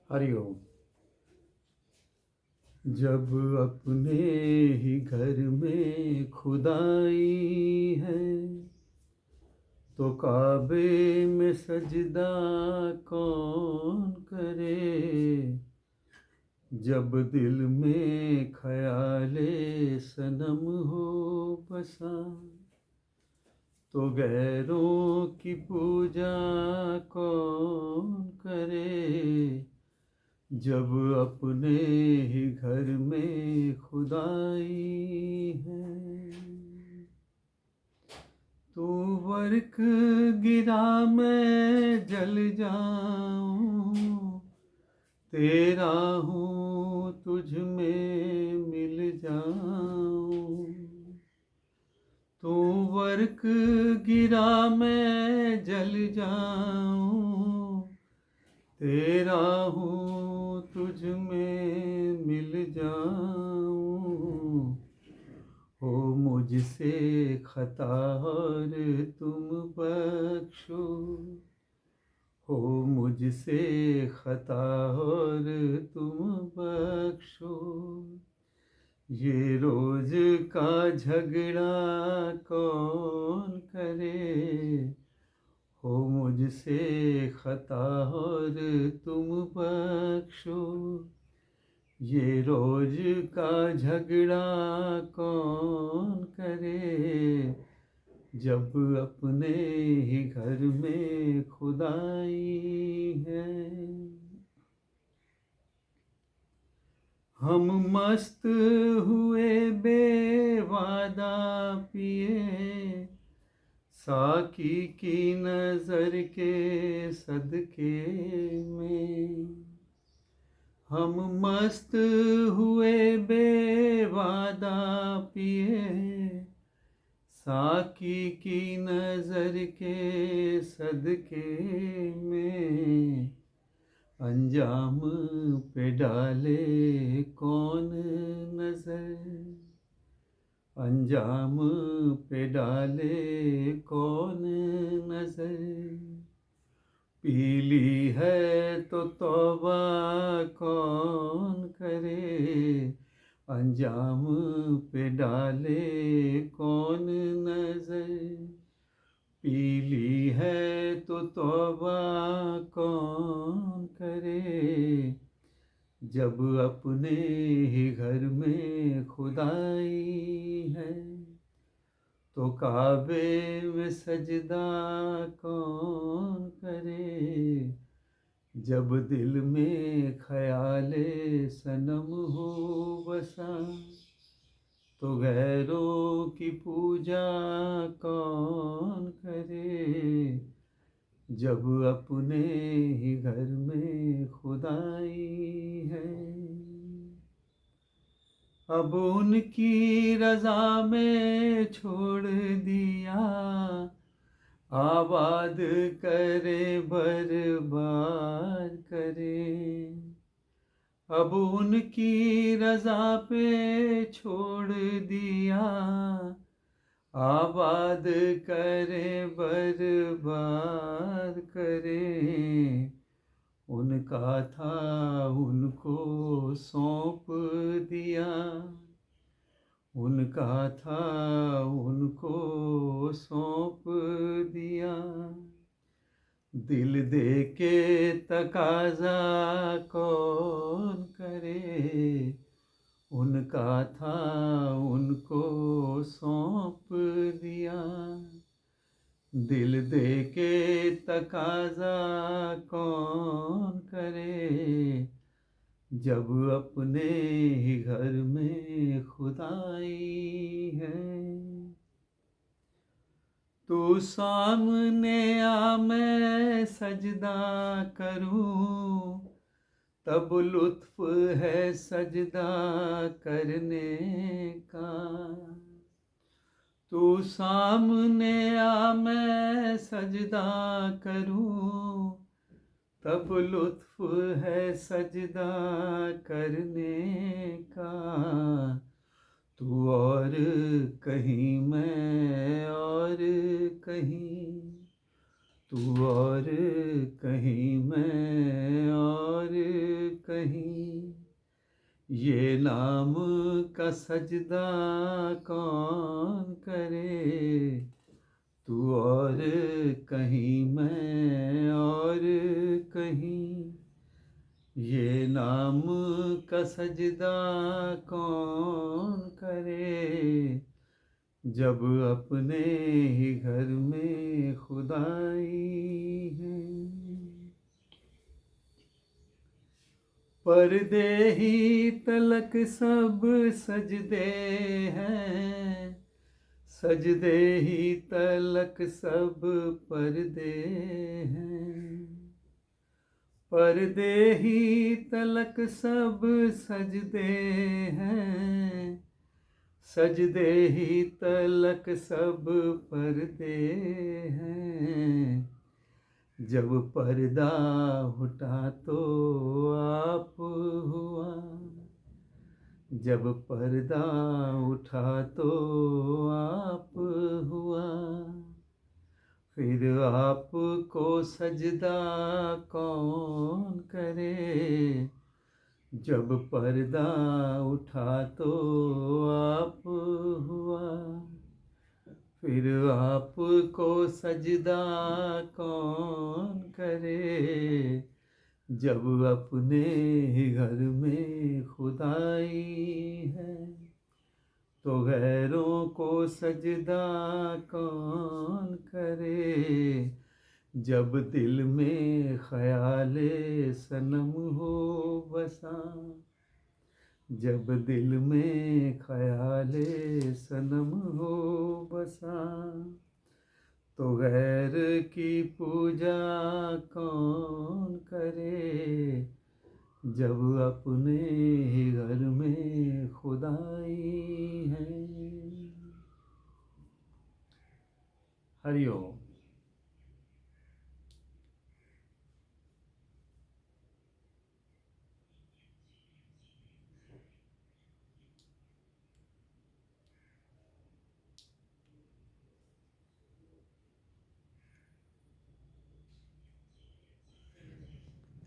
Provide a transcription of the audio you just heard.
हरिओम। जब अपने ही घर में खुदाई है तो काबे में सजदा कौन करे। जब दिल में ख्याले सनम हो बसा तो गैरों की पूजा कौन करे। जब अपने ही घर में खुदाई है। तू वर्क गिरा मैं जल जाऊं, तेरा हूँ तुझ में मिल जाऊं। तू वर्क गिरा मैं जल जाऊं, तेरा हूँ तुझ में मिल जाऊं। हो मुझसे खता और तुम बख्शो, हो मुझसे खता और तुम बख्शो। ये रोज का झगड़ा कौन करे। हो मुझसे खता और तुम बख्शो। ये रोज का झगड़ा कौन करे। जब अपने ही घर में खुदाई है। हम मस्त हुए बेवादा पिए, साकी की नजर के सदके में। हम मस्त हुए बेवादा पिए, साकी की नजर के सदके में। अंजाम पे डाले कौन नजर, अंजाम पे डाले कौन नजर। पीली है तो तौबा कौन करे। अंजाम पे डाले कौन नजर। पीली है तो तौबा कौन करे। जब अपने ही घर में खुदाई है तो काबे में सजदा कौन करे। जब दिल में ख्याले सनम हो बसा तो गैरों की पूजा कौन करे। जब अपने ही घर में खुदाई है। अब उनकी रजा में छोड़ दिया, आबाद करे बर्बाद करे। अब उनकी रजा पे छोड़ दिया, आबाद करे बर्बाद करे। उनका था उनको सौंप दिया, उनका था उनको सौंप दिया। दिल दे के तकाजा कौन करे। उनका था उनको सौंप दिया। दिल दे के तकाजा कौन करे। जब अपने ही घर में खुदाई है। तू सामने आ मैं सजदा करूं, तब लुत्फ है सजदा करने का। तू सामने आ मैं सजदा करूं, तब लुत्फ है सजदा करने का। तू और कहीं मैं और कहीं, तू और कहीं मैं और ये नाम का सजदा कौन करे, तू और कहीं मैं और कहीं। ये नाम का सजदा कौन करे, जब अपने ही घर में खुदाई है। पर्दे ही तलक सब सजदे हैं, सजदे ही तलक सब पर्दे हैं। पर्दे ही तलक सब सजदे हैं, सजदे ही तलक सब पर्दे हैं। जब पर्दा उठा तो आप हुआ, जब पर्दा उठा तो आप हुआ। फिर आपको सजदा कौन करे, जब पर्दा उठा तो आप हुआ। फिर आपको सजदा कौन करे, जब अपने ही घर में खुदाई है। तो गैरों को सजदा कौन करे, जब दिल में ख्याले सनम हो बसा। जब दिल में ख्याले सनम हो बसा, तो गैर की पूजा कौन करे, जब अपने ही घर में खुदाई है। हरि ओम।